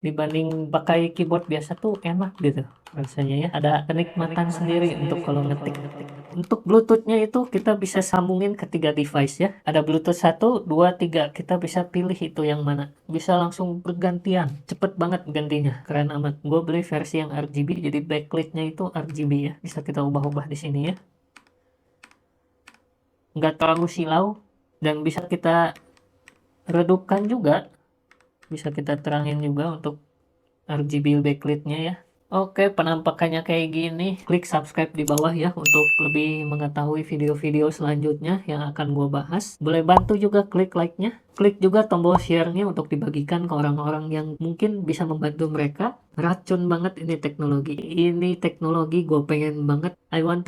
Dibanding pakai keyboard biasa tuh enak gitu rasanya ya. Ada kenikmatan sendiri untuk kalau ngetik. Untuk Bluetooth-nya itu kita bisa sambungin ke 3 device ya. Ada Bluetooth 1, 2, 3. Kita bisa pilih itu yang mana. Bisa langsung bergantian. Cepet banget gantinya. Keren amat. Gue beli versi yang RGB, jadi backlit-nya itu RGB ya. Bisa kita ubah-ubah di sini ya. Nggak terlalu silau. Dan bisa kita redupkan juga. Bisa kita terangin juga untuk RGB backlit-nya ya. Oke, penampakannya kayak gini. Klik subscribe di bawah ya untuk lebih mengetahui video-video selanjutnya yang akan gue bahas. Boleh bantu juga klik like-nya. Klik juga tombol share-nya untuk dibagikan ke orang-orang yang mungkin bisa membantu mereka. Racun banget ini teknologi. Ini teknologi gue pengen banget. I want